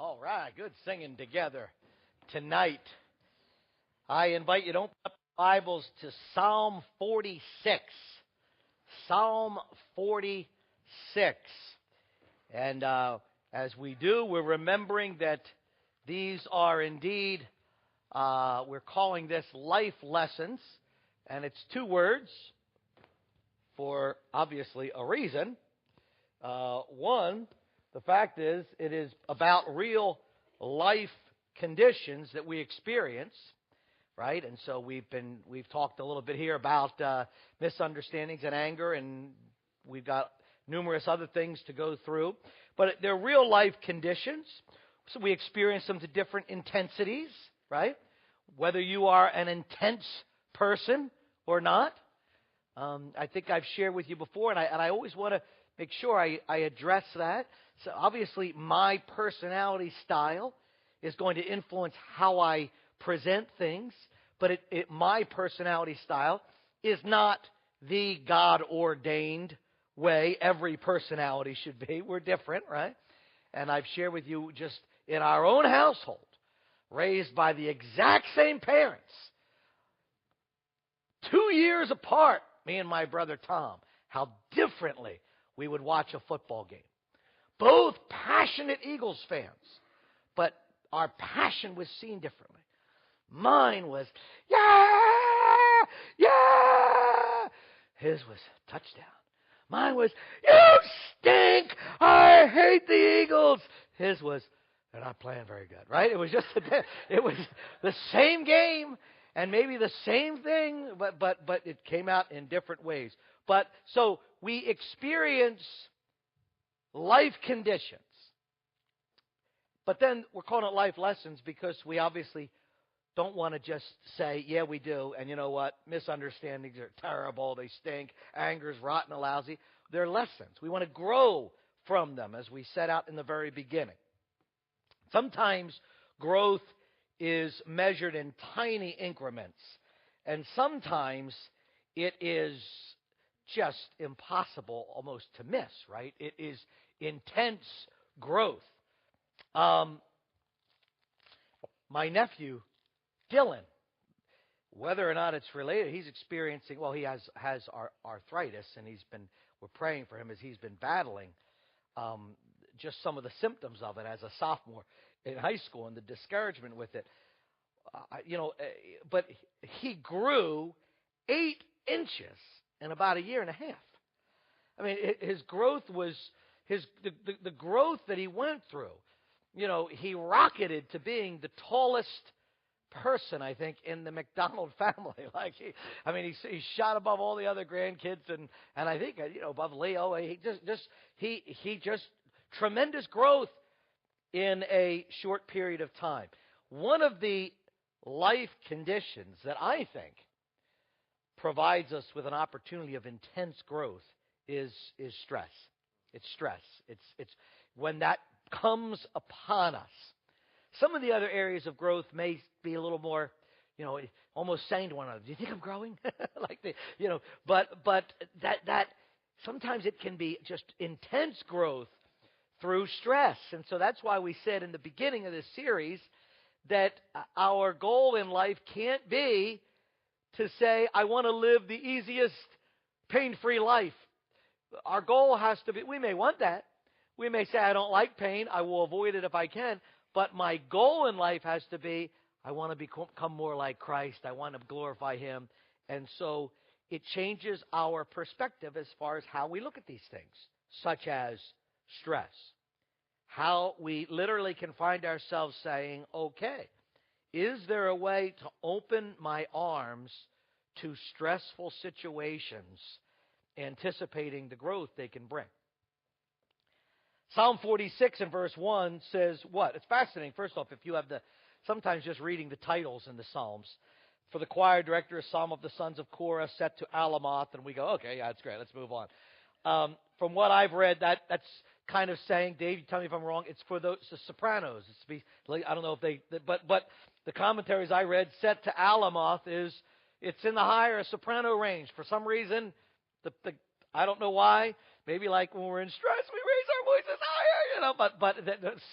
All right, good singing together tonight. I invite you to open up your Bibles to Psalm 46. Psalm 46. And as we do, we're remembering that these are indeed, we're calling this life lessons. And it's two words for obviously a reason. One, the fact is, it is about real life conditions that we experience, right? And so we've talked a little bit here about misunderstandings and anger, and we've got numerous other things to go through. But they're real life conditions, so we experience them to different intensities, right? Whether you are an intense person or not. I think I've shared with you before, and I always want to make sure I address that. So obviously, my personality style is going to influence how I present things, but my personality style is not the God-ordained way every personality should be. We're different, right? And I've shared with you just in our own household, raised by the exact same parents, 2 years apart, me and my brother Tom, how differently we would watch a football game. Both passionate Eagles fans, but our passion was seen differently. Mine was, yeah, yeah. His was touchdown. Mine was, you stink. I hate the Eagles. His was, they're not playing very good, right? It was just, it was the same game and maybe the same thing, but it came out in different ways. But so we experience life conditions. But then we're calling it life lessons because we obviously don't want to just say, yeah, we do. And you know what? Misunderstandings are terrible. They stink. Anger's rotten and lousy. They're lessons. We want to grow from them, as we set out in the very beginning. Sometimes growth is measured in tiny increments. And sometimes it is just impossible almost to miss, right? It is intense growth. My nephew, Dylan, whether or not it's related, he's experiencing, well, he has arthritis, and we're praying for him as he's been battling just some of the symptoms of it as a sophomore in high school and the discouragement with it. But he grew 8 inches in about a year and a half. I mean, his growth was the growth that he went through. You know, he rocketed to being the tallest person, I think, in the McDonald family. Like he shot above all the other grandkids, and I think above Leo. He just tremendous growth in a short period of time. One of the life conditions that I think provides us with an opportunity of intense growth is stress. It's stress. It's when that comes upon us. Some of the other areas of growth may be a little more, almost saying to one another, "Do you think I'm growing?" But that sometimes it can be just intense growth through stress, and so that's why we said in the beginning of this series that our goal in life can't be to say, I want to live the easiest, pain-free life. Our goal has to be, we may want that. We may say, I don't like pain. I will avoid it if I can. But my goal in life has to be, I want to become more like Christ. I want to glorify Him. And so it changes our perspective as far as how we look at these things, such as stress. How we literally can find ourselves saying, okay, is there a way to open my arms to stressful situations, anticipating the growth they can bring? Psalm 46 and verse 1 says what? It's fascinating. First off, if you have sometimes just reading the titles in the Psalms. For the choir director, a psalm of the sons of Korah set to Alamoth, and we go, okay, yeah, that's great. Let's move on. From what I've read, that's kind of saying, Dave, you tell me if I'm wrong, it's for the sopranos. I don't know if but the commentaries I read, set to Alamoth, it's in the higher soprano range. For some reason, I don't know why. Maybe like when we're in stress, we raise our voices higher.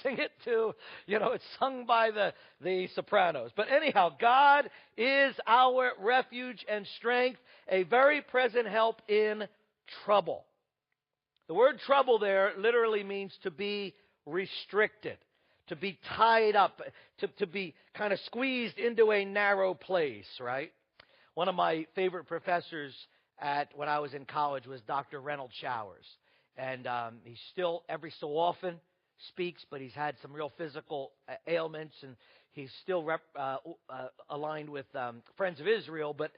sing it to, it's sung by the sopranos. But anyhow, God is our refuge and strength, a very present help in trouble. The word trouble there literally means to be restricted, to be tied up, to be kind of squeezed into a narrow place, right? One of my favorite professors when I was in college was Dr. Reynolds Showers. And he still, every so often, speaks, but he's had some real physical ailments, and he's still aligned with Friends of Israel. But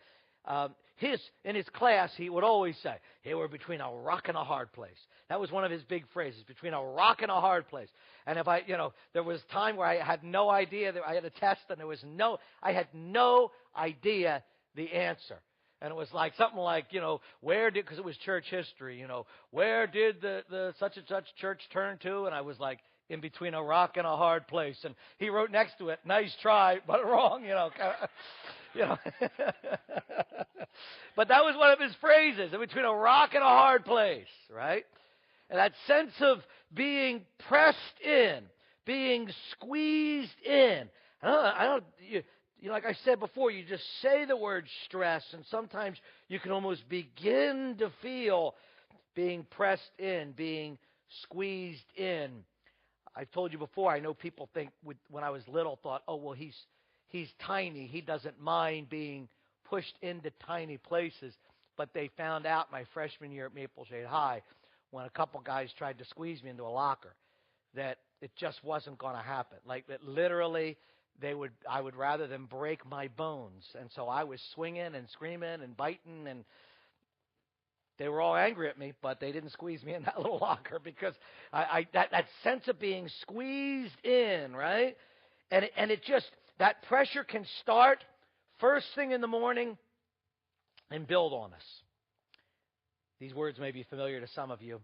in his class, he would always say, hey, we're between a rock and a hard place. That was one of his big phrases, between a rock and a hard place. And if there was time where I had no idea, that I had a test, and I had no idea the answer. And it was like something like, because it was church history, where did the such and such church turn to? And I was like, in between a rock and a hard place. And he wrote next to it, nice try, but wrong, But that was one of his phrases, in between a rock and a hard place, right? And that sense of being pressed in, being squeezed in. Like I said before, you just say the word stress, and sometimes you can almost begin to feel being pressed in, being squeezed in. I've told you before, I know people think, when I was little, thought, oh, well, he's tiny. He doesn't mind being pushed into tiny places. But they found out my freshman year at Maple Shade High, when a couple guys tried to squeeze me into a locker, that it just wasn't going to happen. Like, that literally, I would rather than break my bones. And so I was swinging and screaming and biting, and they were all angry at me, but they didn't squeeze me in that little locker, because that sense of being squeezed in, right? And it just, that pressure can start first thing in the morning and build on us. These words may be familiar to some of you.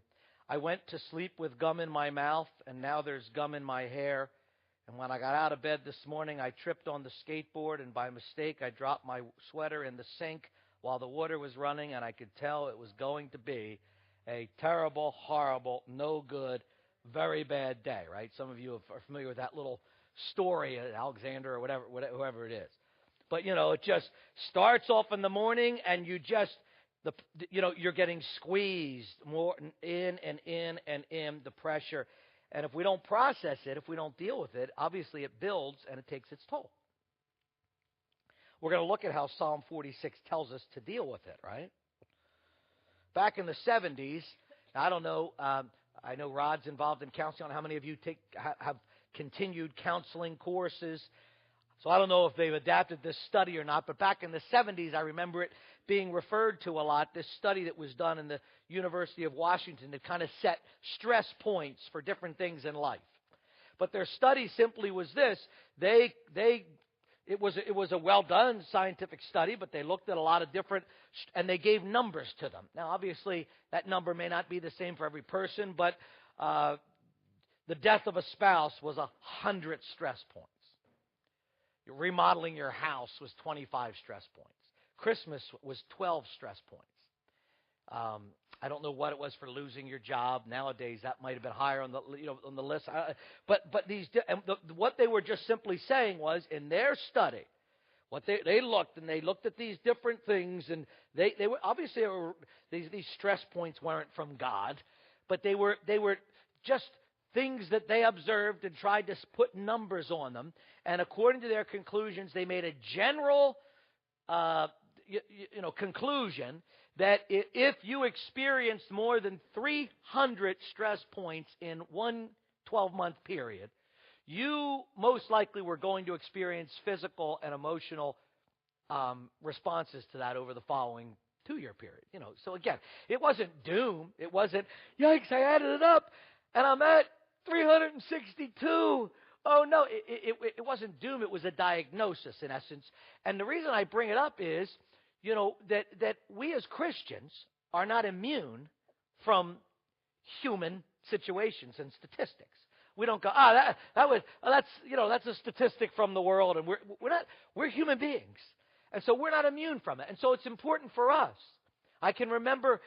I went to sleep with gum in my mouth, and now there's gum in my hair. And when I got out of bed this morning, I tripped on the skateboard, and by mistake, I dropped my sweater in the sink while the water was running, and I could tell it was going to be a terrible, horrible, no good, very bad day, right? Some of you are familiar with that little story, Alexander or whoever it is. But, it just starts off in the morning, and you're getting squeezed more in and in and in, the pressure. And if we don't process it, if we don't deal with it, obviously it builds and it takes its toll. We're going to look at how Psalm 46 tells us to deal with it, right? Back in the 70s, I don't know, I know Rod's involved in counseling. How many of you have continued counseling courses? So I don't know if they've adapted this study or not, but back in the 70s, I remember it being referred to a lot, this study that was done in the University of Washington that kind of set stress points for different things in life. But their study simply was this. It was a well-done scientific study, but they looked at a lot of different, and they gave numbers to them. Now, obviously, that number may not be the same for every person, but the death of a spouse was 100 stress points. Remodeling your house was 25 stress points. Christmas was 12 stress points. I don't know what it was for losing your job. Nowadays, that might have been higher on the list. But what they were just simply saying was, in their study, what they looked at these different things, and they were obviously these stress points weren't from God, but they were just things that they observed and tried to put numbers on them. And according to their conclusions, they made a general conclusion that if you experienced more than 300 stress points in one 12-month period, you most likely were going to experience physical and emotional responses to that over the following 2-year period. So again, it wasn't doom. It wasn't, yikes, I added it up, and I'm at 362. Oh, no, it wasn't doom. It was a diagnosis, in essence. And the reason I bring it up is, that we as Christians are not immune from human situations and statistics. We don't go, that's a statistic from the world, and we're human beings. And so we're not immune from it. And so it's important for us. I can remember,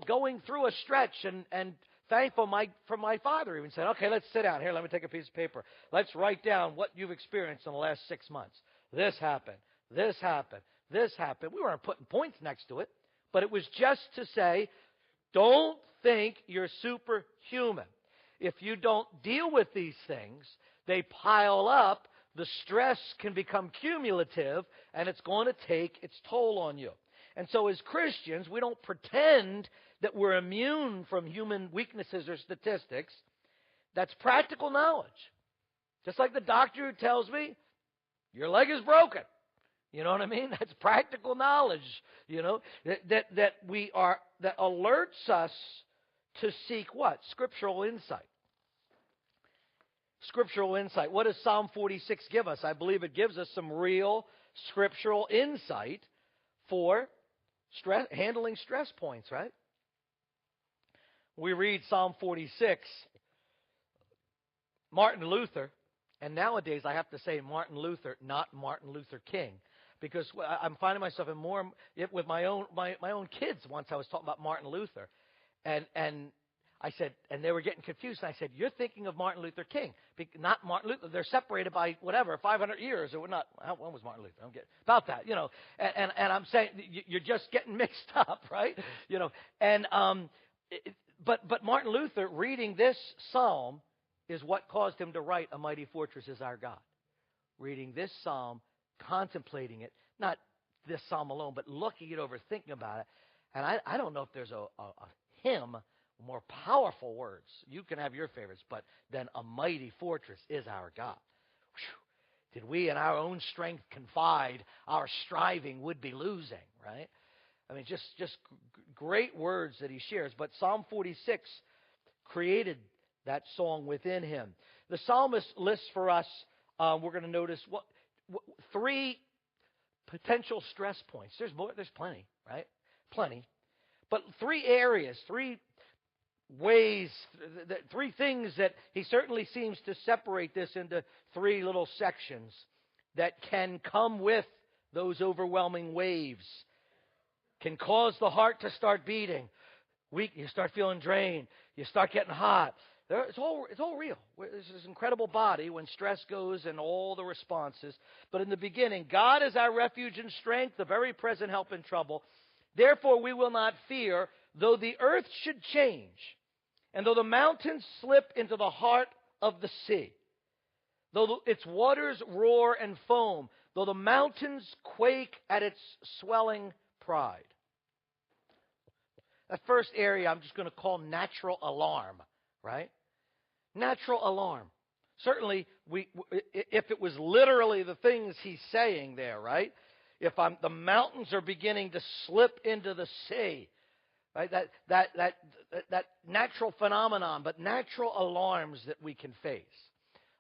going through a stretch and thankful for my father even said, okay, let's sit down. Here, let me take a piece of paper. Let's write down what you've experienced in the last 6 months. This happened. This happened. This happened. We weren't putting points next to it, but it was just to say, don't think you're superhuman. If you don't deal with these things, they pile up, the stress can become cumulative, and it's going to take its toll on you. And so as Christians, we don't pretend that we're immune from human weaknesses or statistics. That's practical knowledge. Just like the doctor who tells me, your leg is broken. You know what I mean? That's practical knowledge, that alerts us to seek what? Scriptural insight. Scriptural insight. What does Psalm 46 give us? I believe it gives us some real scriptural insight for handling stress points, right? We read Psalm 46, Martin Luther, and nowadays I have to say Martin Luther, not Martin Luther King, because I'm finding myself with my own kids. Once I was talking about Martin Luther, and I said, and they were getting confused. And I said, you're thinking of Martin Luther King, not Martin Luther. They're separated by 500 years or not. When was Martin Luther? I'm getting about that, And I'm saying you're just getting mixed up, right? But Martin Luther reading this psalm is what caused him to write "A Mighty Fortress Is Our God." Reading this psalm, contemplating it, not this psalm alone, but looking it over, thinking about it. And I don't know if there's a hymn. More powerful words. You can have your favorites, but then "A mighty fortress is our God." Whew. Did we in our own strength confide, our striving would be losing, right? I mean, just great words that he shares. But Psalm 46 created that song within him. The psalmist lists for us, we're going to notice, three potential stress points. There's more. There's plenty, right? Plenty. But three areas, three ways, three things that he certainly seems to separate this into three little sections that can come with those overwhelming waves, can cause the heart to start beating. You start feeling drained. You start getting hot. It's all real. There's this incredible body when stress goes and all the responses. But in the beginning, God is our refuge and strength, the very present help in trouble. Therefore we will not fear, though the earth should change, and though the mountains slip into the heart of the sea, though its waters roar and foam, though the mountains quake at its swelling pride. That first area I'm just going to call natural alarm, right? Natural alarm. Certainly, if it was literally the things he's saying there, right? If the mountains are beginning to slip into the sea, right? That natural phenomenon, but natural alarms that we can face.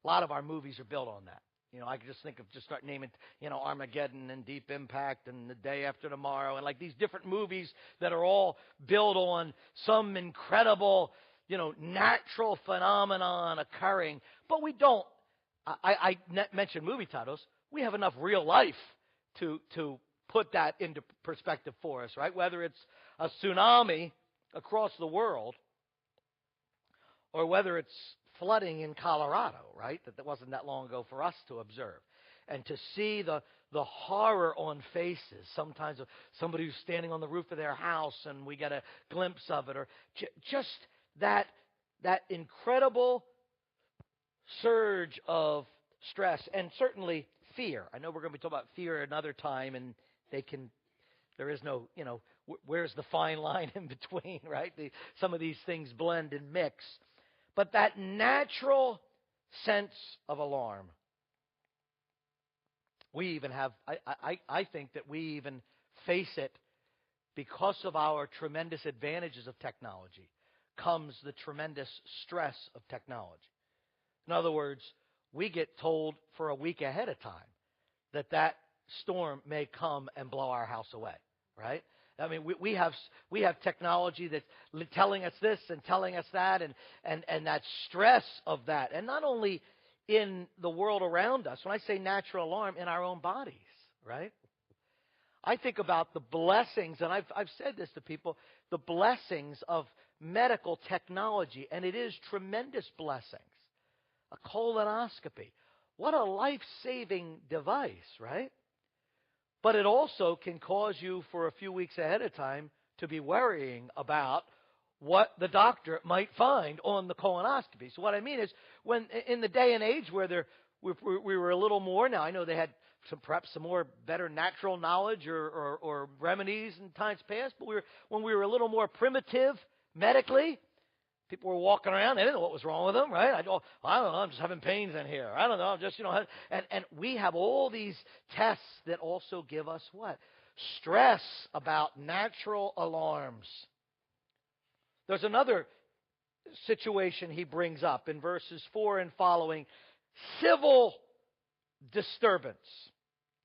A lot of our movies are built on that. I could just start naming, Armageddon and Deep Impact and The Day After Tomorrow and like these different movies that are all built on some incredible, natural phenomenon occurring. But we don't. I mentioned movie titles. We have enough real life to put that into perspective for us, right? Whether it's a tsunami across the world or whether it's flooding in Colorado, right? That wasn't that long ago for us to observe. And to see the horror on faces, sometimes of somebody who's standing on the roof of their house and we get a glimpse of it, or just that incredible surge of stress and certainly fear. I know we're going to be talking about fear another time, and there is no, where's the fine line in between, right? Some of these things blend and mix. But that natural sense of alarm, we even have, I think that we even face it because of our tremendous advantages of technology, comes the tremendous stress of technology. In other words, we get told for a week ahead of time that storm may come and blow our house away, right? I mean, we have technology that's telling us this and telling us that, and that stress of that, and not only in the world around us. When I say natural alarm, in our own bodies, right? I think about the blessings, and I've said this to people, the blessings of medical technology, and it is tremendous blessings. A colonoscopy. What a life-saving device, right? But it also can cause you for a few weeks ahead of time to be worrying about what the doctor might find on the colonoscopy. So what I mean is, when in the day and age where we were a little more, now I know they had perhaps some more better natural knowledge or remedies in times past, but when we were a little more primitive medically, people were walking around, they didn't know what was wrong with them, right? I don't know, I'm just having pains in here. I don't know, I'm just, and we have all these tests that also give us what? Stress about natural alarms. There's another situation he brings up in verses 4 and following, civil disturbance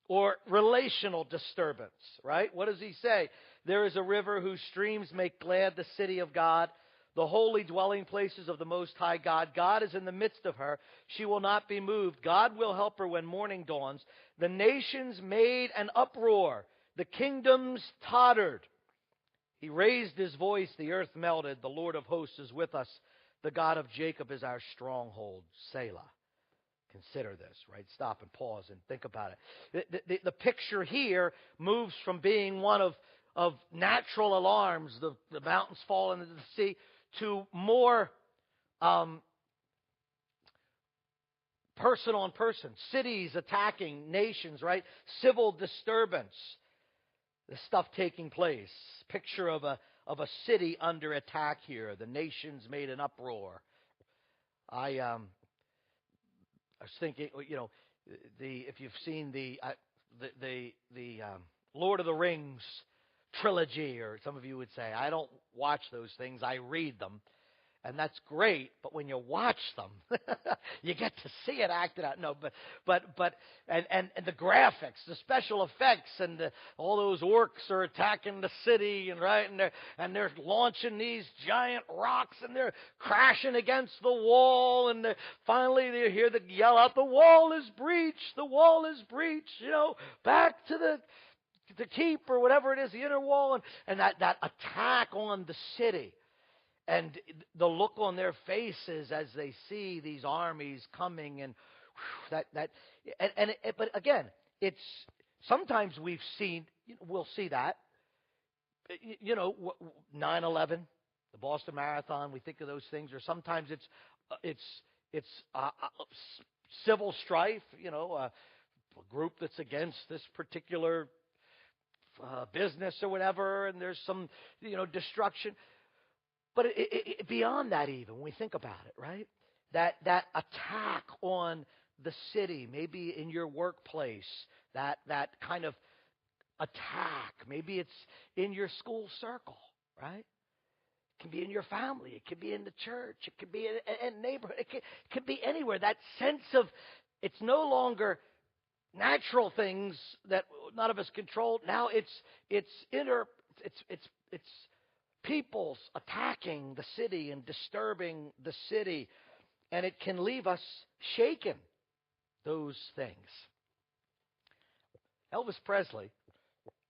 or relational disturbance, right? What does he say? There is a river whose streams make glad the city of God, the holy dwelling places of the Most High God. God is in the midst of her. She will not be moved. God will help her when morning dawns. The nations made an uproar. The kingdoms tottered. He raised his voice. The earth melted. The Lord of hosts is with us. The God of Jacob is our stronghold. Selah. Consider this, right? Stop and pause and think about it. The picture here moves from being one of natural alarms, the mountains falling into the sea, to more person on person, cities attacking nations, right? Civil disturbance, the stuff taking place. Picture of a city under attack here. The nations made an uproar. I was thinking, if you've seen the Lord of the Rings trilogy, or some of you would say, I don't watch those things, I read them. And that's great, but when you watch them, you get to see it acted out. No, but the graphics, the special effects, and all those orcs are attacking the city, and they're launching these giant rocks, and they're crashing against the wall, and finally they hear the yell out, "The wall is breached! The wall is breached!" Back to the keep, or whatever it is, the inner wall, and that attack on the city. And the look on their faces as they see these armies coming, and but again, it's sometimes we'll see that, 9/11, the Boston Marathon, we think of those things, or sometimes it's civil strife, a group that's against this particular business or whatever, and there's some destruction. But beyond that, even when we think about it, right? That attack on the city, maybe in your workplace, that kind of attack, maybe it's in your school circle, right? It can be in your family, it can be in the church, it can be in a neighborhood, it can be anywhere. That sense of it's no longer natural things that none of us control. Now it's people's attacking the city and disturbing the city, and it can leave us shaken, those things. Elvis Presley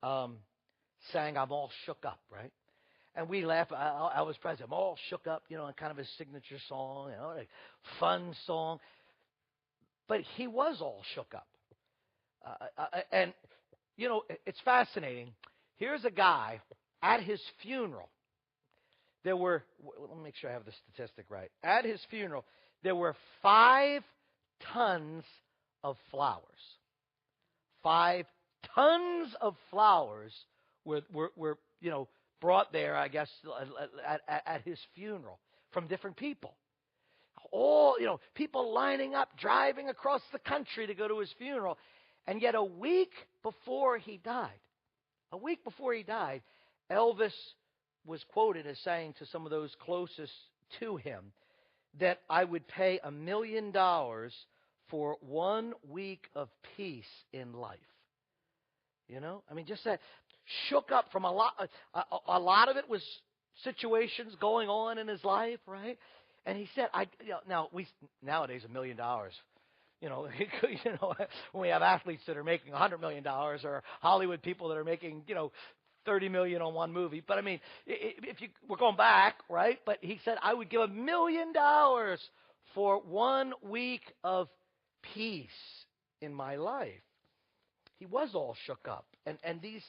sang "I'm All Shook Up," right? And we laugh. Elvis Presley, "I'm all shook up," and kind of his signature song, a fun song. But he was all shook up. And it's fascinating. Here's a guy at his funeral. Let me make sure I have the statistic right. At his funeral, there were 5 tons of flowers. 5 tons of flowers were brought there, I guess, at his funeral from different people. All, people lining up, driving across the country to go to his funeral. And yet a week before he died, Elvis was quoted as saying to some of those closest to him that I would pay $1 million for 1 week of peace in life. Just that shook up from a lot of it was situations going on in his life, right? And he said, nowadays $1 million, when we have athletes that are making $100 million, or Hollywood people that are making, $30 million on one movie. But I mean, we're going back, right? But he said, I would give $1 million for 1 week of peace in my life. He was all shook up, and these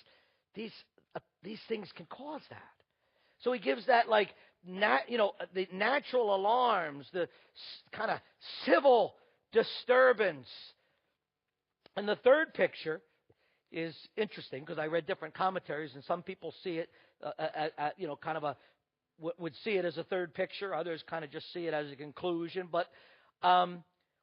things can cause that. So he gives that the natural alarms, the kind of civil disturbance. And the third picture is interesting because I read different commentaries, and some people see it would see it as a third picture. Others kind of just see it as a conclusion. But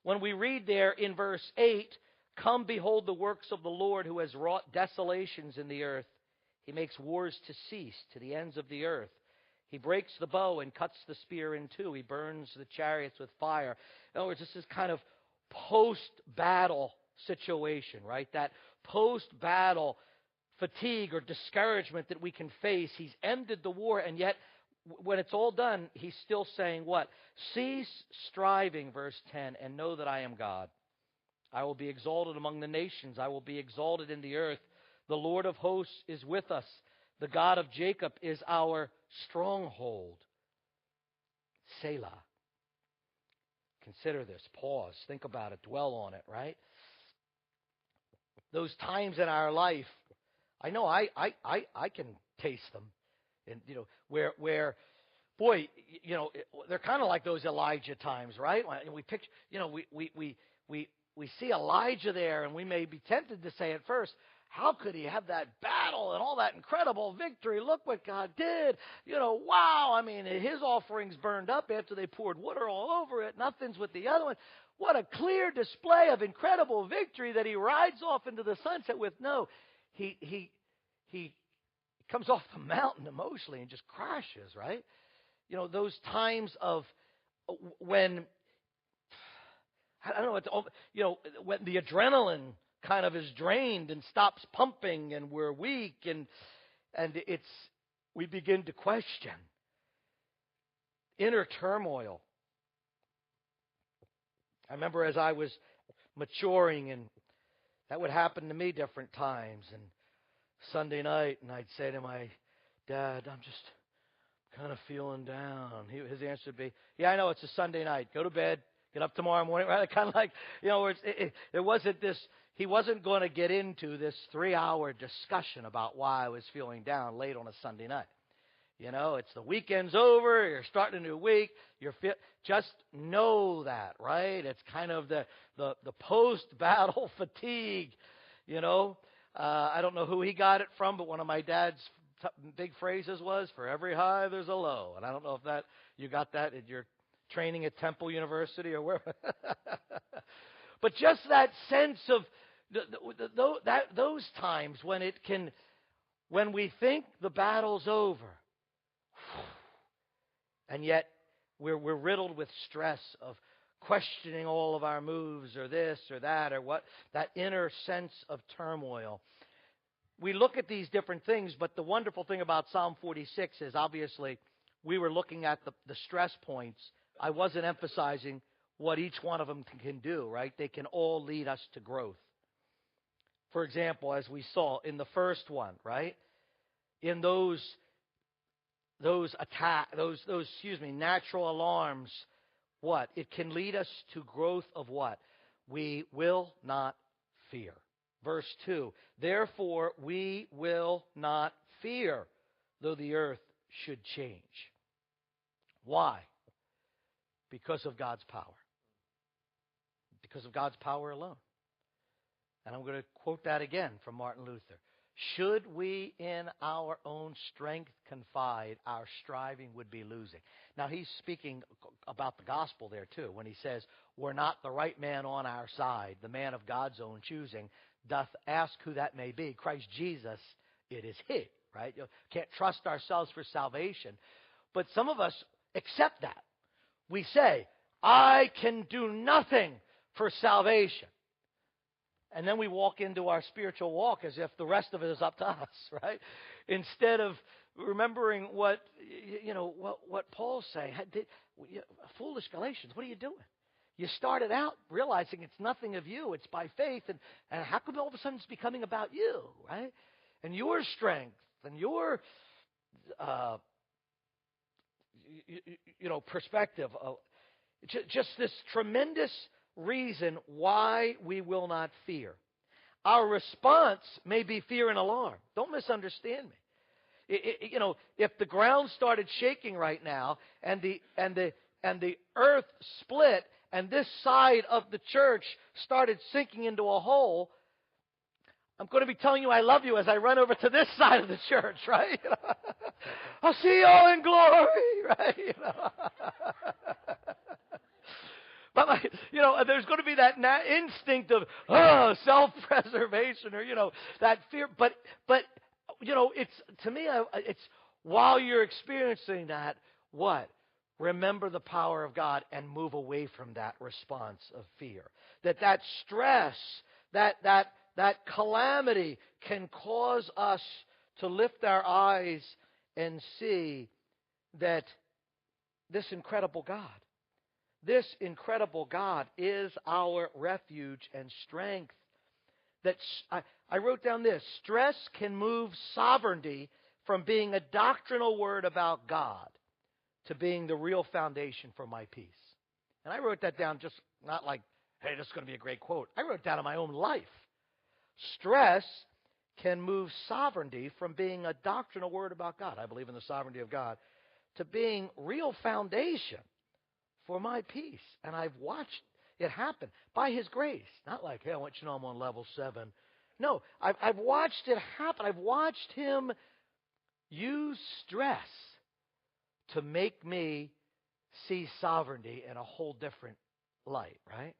when we read there in verse 8, come behold the works of the Lord who has wrought desolations in the earth. He makes wars to cease to the ends of the earth. He breaks the bow and cuts the spear in two. He burns the chariots with fire. In other words, this is kind of post-battle situation, right? That post-battle fatigue or discouragement that we can face. He's ended the war, and yet when it's all done, he's still saying what? Cease striving, verse 10, and know that I am God. I will be exalted among the nations. I will be exalted in the earth. The Lord of hosts is with us. The God of Jacob is our stronghold. Selah. Consider this. Pause. Think about it. Dwell on it, right? Those times in our life, I know I can taste them. And where boy, they're kind of like those Elijah times, right? We picture, we see Elijah there, and we may be tempted to say at first, how could he have that battle and all that incredible victory? Look what God did. Wow. I mean, his offerings burned up after they poured water all over it. Nothing's with the other one. What a clear display of incredible victory that he rides off into the sunset with. No, he comes off the mountain emotionally and just crashes, right? Those times of when, I don't know, when the adrenaline kind of is drained and stops pumping and we're weak and we begin to question. Inner turmoil. I remember as I was maturing, and that would happen to me different times. And Sunday night, and I'd say to my dad, I'm just kind of feeling down. His answer would be, yeah, I know, it's a Sunday night. Go to bed. Get up tomorrow morning. Right? Kind of like, it wasn't this, he wasn't going to get into this 3-hour discussion about why I was feeling down late on a Sunday night. It's the weekend's over. You're starting a new week. Just know that, right? It's kind of the post-battle fatigue, I don't know who he got it from, but one of my dad's big phrases was, for every high, there's a low. And I don't know if you got that in your training at Temple University or where. But just that sense of those times when we think the battle's over, and yet we're riddled with stress of questioning all of our moves or this or that or what, that inner sense of turmoil. We look at these different things, but the wonderful thing about Psalm 46 is obviously we were looking at the stress points. I wasn't emphasizing what each one of them can do, right? They can all lead us to growth. For example, as we saw in the first one, right? In those natural alarms, what? It can lead us to growth of what? We will not fear. Verse 2, therefore we will not fear, though the earth should change. Why? Because of God's power. Because of God's power alone. And I'm going to quote that again from Martin Luther. Should we in our own strength confide, our striving would be losing. Now he's speaking about the gospel there too, when he says, we're not the right man on our side, the man of God's own choosing, doth ask who that may be. Christ Jesus, it is he, right? You can't trust ourselves for salvation. But some of us accept that. We say, I can do nothing for salvation. And then we walk into our spiritual walk as if the rest of it is up to us, right? Instead of remembering what Paul's saying. Foolish Galatians, what are you doing? You started out realizing it's nothing of you. It's by faith. And how come all of a sudden it's becoming about you, right? And your strength and your perspective of just this tremendous reason why we will not fear. Our response may be fear and alarm. Don't misunderstand me. If the ground started shaking right now and the earth split and this side of the church started sinking into a hole, I'm going to be telling you I love you as I run over to this side of the church, right? I'll see you all in glory, right? But there's going to be that instinct of self-preservation or that fear. But it's to me, it's while you're experiencing that, what? Remember the power of God and move away from that response of fear. That stress, that calamity can cause us to lift our eyes and see that this incredible God is our refuge and strength. I wrote down this: stress can move sovereignty from being a doctrinal word about God to being the real foundation for my peace. And I wrote that down just not like, hey, this is going to be a great quote. I wrote it down in my own life. Stress can move sovereignty from being a doctrinal word about God, I believe in the sovereignty of God, to being real foundation for my peace. And I've watched it happen by His grace. Not like, hey, I want you to know I'm on level 7. No, I've watched it happen. I've watched Him use stress to make me see sovereignty in a whole different light, right?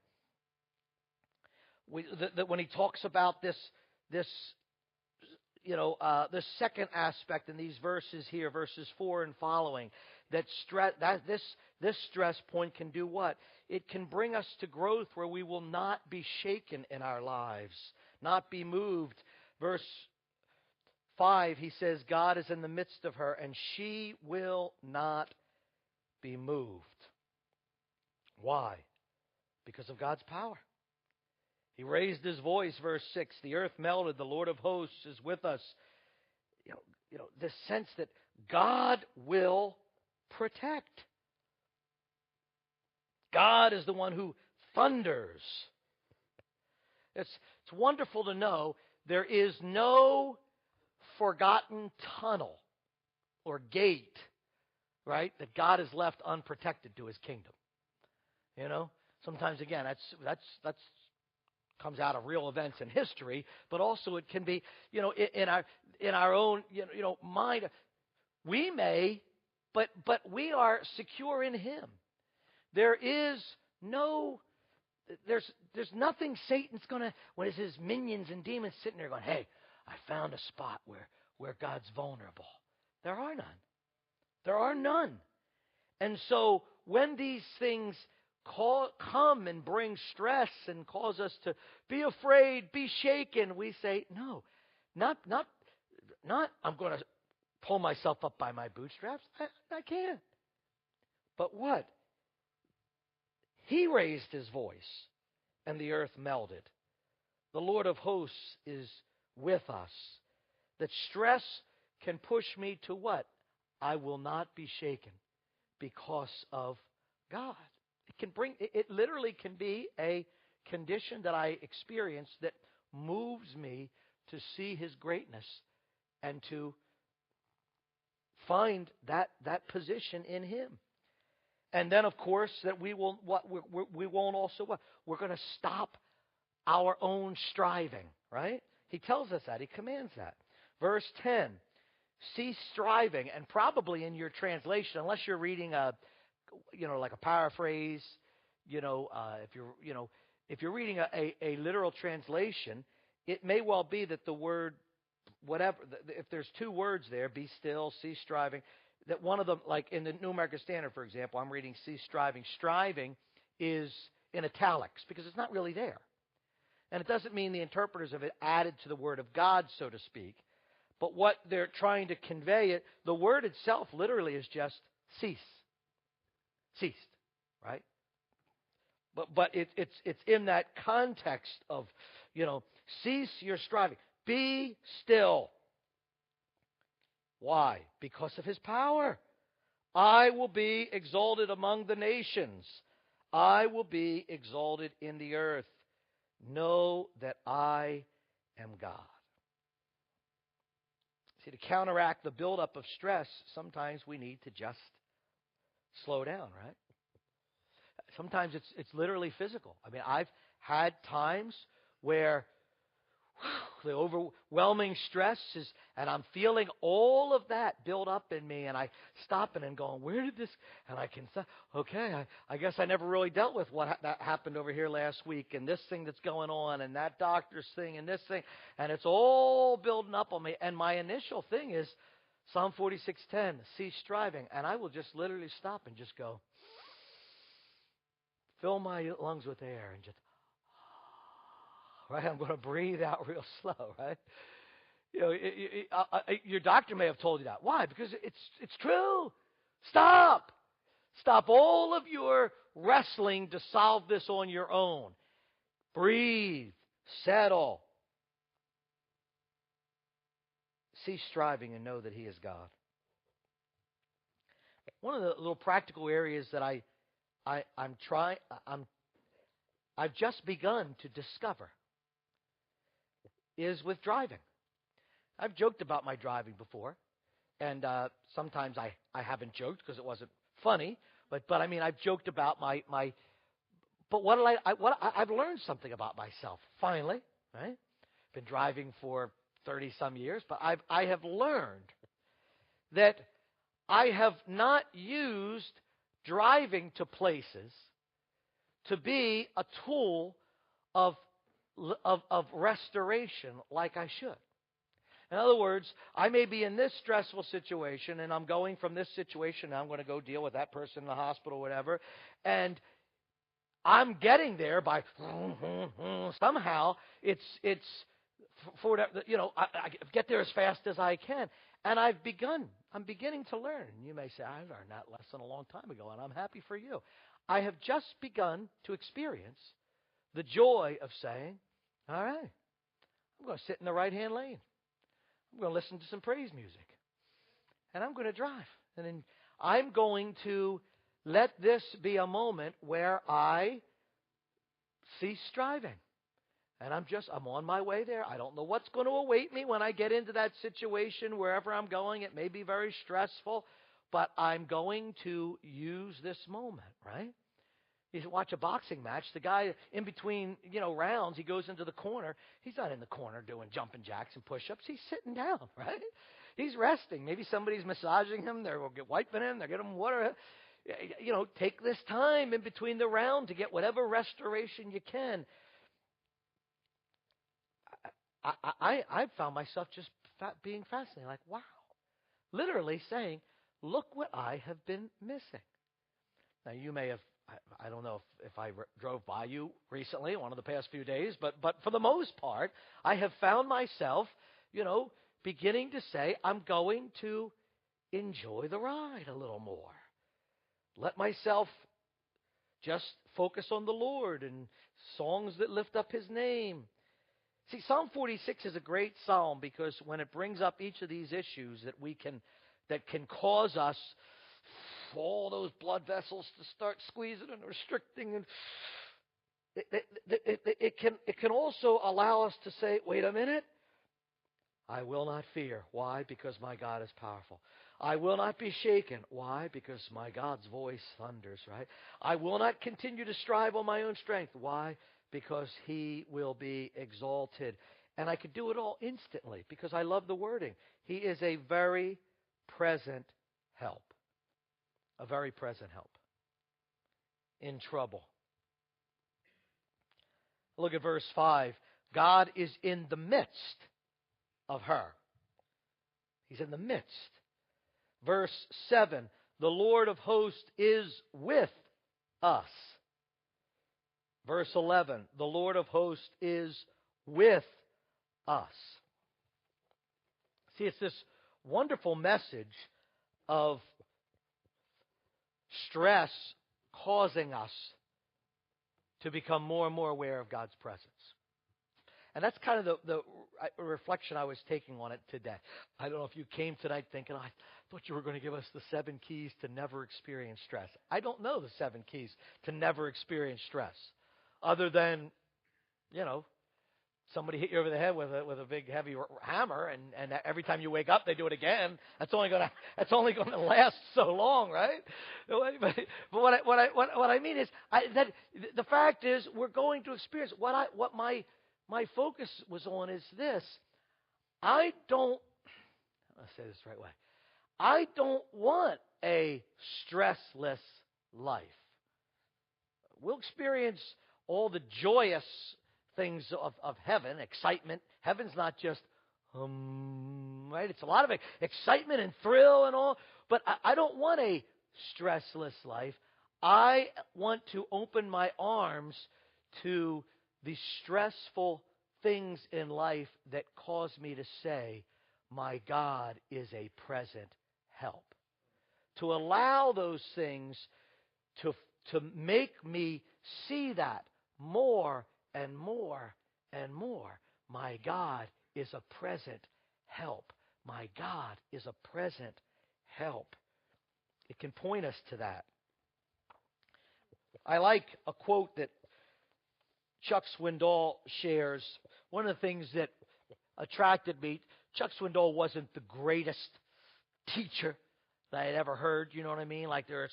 When He talks about this second aspect in these verses here, verses 4 and following, this stress point can do what? It can bring us to growth where we will not be shaken in our lives, not be moved. Verse 5, he says, God is in the midst of her, and she will not be moved. Why? Because of God's power. He raised His voice, verse 6, the earth melted, the Lord of hosts is with us. This sense that God will protect. God is the one who thunders. It's wonderful to know there is no forgotten tunnel or gate, right, that God has left unprotected to His kingdom. Sometimes again that's comes out of real events in history, but also it can be in our own mind. We may, but we are secure in Him. There's nothing Satan's gonna, when his minions and demons sitting there going, hey, I found a spot where God's vulnerable. There are none. There are none. And so when these things come and bring stress and cause us to be afraid, be shaken, we say, no, not I'm going to pull myself up by my bootstraps. I can't. But what? He raised His voice, and the earth melted. The Lord of hosts is with us. That stress can push me to what? I will not be shaken because of God. It literally can be a condition that I experience that moves me to see His greatness and to find that position in Him. And then, of course, that we won't also what? We're going to stop our own striving, right? He tells us that. He commands that. Verse 10, cease striving. And probably in your translation, unless you're reading like a paraphrase, if you're reading a literal translation, it may well be that the word, whatever, if there's two words there, be still, cease striving, that one of them, like in the New American Standard, for example, I'm reading cease striving. Striving is in italics because it's not really there. And it doesn't mean the interpreters have it added to the word of God, so to speak. But what they're trying to convey, the word itself literally is just cease. Ceased, right? But it's in that context of, cease your striving. Be still. Why? Because of his power. I will be exalted among the nations. I will be exalted in the earth. Know that I am God. See, to counteract the buildup of stress, sometimes we need to just slow down, right? Sometimes it's literally physical. I mean, I've had times where the overwhelming stress is, and I'm feeling all of that build up in me, and I stop and going, where did this, and I can say, okay, I guess I never really dealt with what that happened over here last week, and this thing that's going on, and that doctor's thing, and this thing, and it's all building up on me, and my initial thing is Psalm 46:10, cease striving, and I will just literally stop and just go, fill my lungs with air, and just, right? I'm going to breathe out real slow, right? You know, your doctor may have told you that. Why? Because it's true. Stop. Stop all of your wrestling to solve this on your own. Breathe. Settle. Cease striving and know that He is God. One of the little practical areas that I've just begun to discover is with driving. I've joked about my driving before, and sometimes I haven't joked because it wasn't funny. But I mean, I've joked about my. But I've learned something about myself finally. Right? Been driving for 30 some years, but I have learned that I have not used driving to places to be a tool of restoration like I should. In other words, I may be in this stressful situation, and I'm going from this situation, and I'm going to go deal with that person in the hospital or whatever, and I'm getting there by somehow it's for whatever, you know, I get there as fast as I can, and I'm beginning to learn. You may say, I learned that lesson a long time ago, and I'm happy for you. I have just begun to experience the joy of saying, all right, I'm going to sit in the right-hand lane. I'm going to listen to some praise music. And I'm going to drive. And then I'm going to let this be a moment where I cease striving. And I'm on my way there. I don't know what's going to await me when I get into that situation, wherever I'm going. It may be very stressful, but I'm going to use this moment, right? You watch a boxing match, the guy in between, rounds, he goes into the corner. He's not in the corner doing jumping jacks and push-ups. He's sitting down, right? He's resting. Maybe somebody's massaging him. They're wiping him. They're getting him water. Take this time in between the round to get whatever restoration you can. I found myself just being fascinated, like, wow. Literally saying, look what I have been missing. Now, you may have, I don't know if I drove by you recently, one of the past few days, but for the most part, I have found myself, beginning to say, I'm going to enjoy the ride a little more. Let myself just focus on the Lord and songs that lift up His name. See, Psalm 46 is a great psalm because when it brings up each of these issues that can cause us all those blood vessels to start squeezing and restricting, and it can also allow us to say, wait a minute, I will not fear. Why? Because my God is powerful. I will not be shaken. Why? Because my God's voice thunders, right? I will not continue to strive on my own strength. Why? Because He will be exalted. And I could do it all instantly because I love the wording. He is a very present help. A very present help in trouble. Look at verse 5. God is in the midst of her. He's in the midst. Verse 7. The Lord of hosts is with us. Verse 11. The Lord of hosts is with us. See, it's this wonderful message of stress causing us to become more and more aware of God's presence. And that's kind of a reflection I was taking on it today. I don't know if you came tonight thinking, I thought you were going to give us the 7 keys to never experience stress. I don't know the 7 keys to never experience stress, other than, somebody hit you over the head with a big heavy hammer, and every time you wake up, they do it again. That's only going to last so long, right? But what I mean is that the fact is we're going to experience what my focus was on is this. I'll say this the right way. I don't want a stressless life. We'll experience all the joyous things of heaven, excitement. Heaven's not just, right? It's a lot of excitement and thrill and all. But I don't want a stressless life. I want to open my arms to the stressful things in life that cause me to say, my God is a present help. To allow those things to make me see that more and more and more. My God is a present help. My God is a present help. It can point us to that. I like a quote that Chuck Swindoll shares. One of the things that attracted me, Chuck Swindoll wasn't the greatest teacher that I had ever heard, you know what I mean? Like there are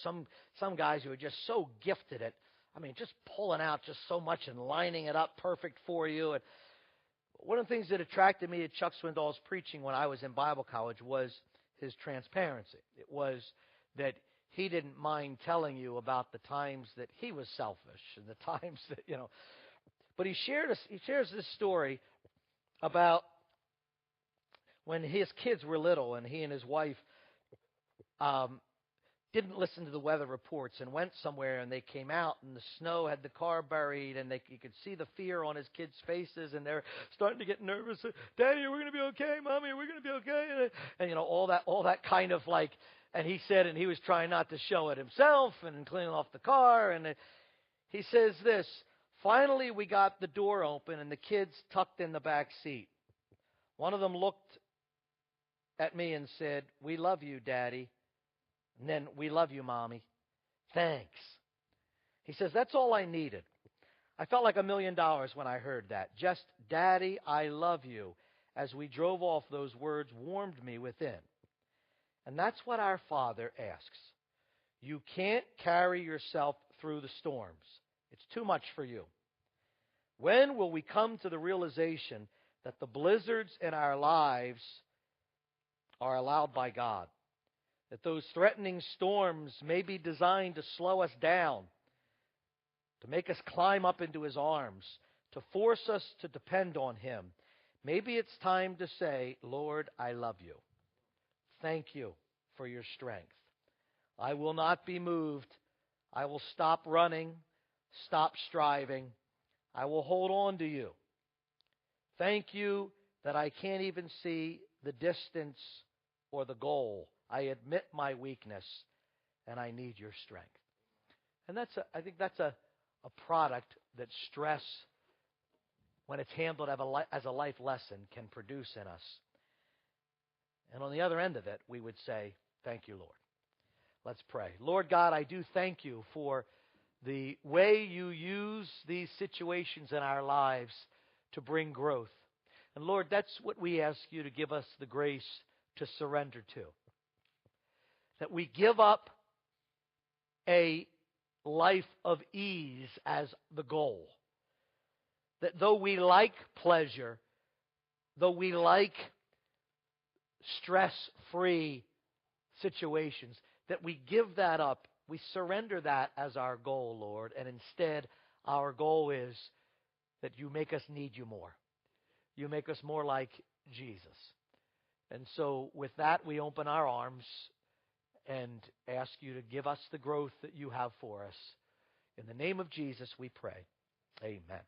some guys who are just so gifted at, just pulling out just so much and lining it up perfect for you. And one of the things that attracted me to Chuck Swindoll's preaching when I was in Bible college was his transparency. It was that he didn't mind telling you about the times that he was selfish and the times that, But he shares this story about when his kids were little and he and his wife didn't listen to the weather reports and went somewhere, and they came out and the snow had the car buried, and you could see the fear on his kids' faces, and they're starting to get nervous. Daddy, are we going to be okay? Mommy, are we going to be okay? And all that kind of like, and he said, and he was trying not to show it himself and cleaning off the car, and he says this, finally we got the door open and the kids tucked in the back seat. One of them looked at me and said, "We love you, Daddy." And then, "We love you, Mommy. Thanks." He says, that's all I needed. I felt like $1 million when I heard that. Just, "Daddy, I love you." As we drove off, those words warmed me within. And that's what our Father asks. You can't carry yourself through the storms. It's too much for you. When will we come to the realization that the blizzards in our lives are allowed by God? That those threatening storms may be designed to slow us down, to make us climb up into His arms, to force us to depend on Him. Maybe it's time to say, Lord, I love you. Thank you for your strength. I will not be moved. I will stop running, stop striving. I will hold on to you. Thank you that I can't even see the distance or the goal. I admit my weakness, and I need your strength. And I think that's a product that stress, when it's handled as a life lesson, can produce in us. And on the other end of it, we would say, thank you, Lord. Let's pray. Lord God, I do thank you for the way you use these situations in our lives to bring growth. And Lord, that's what we ask you to give us the grace to surrender to. That we give up a life of ease as the goal. That though we like pleasure, though we like stress-free situations, that we give that up. We surrender that as our goal, Lord. And instead, our goal is that you make us need you more. You make us more like Jesus. And so with that, we open our arms and ask you to give us the growth that you have for us. In the name of Jesus, we pray. Amen.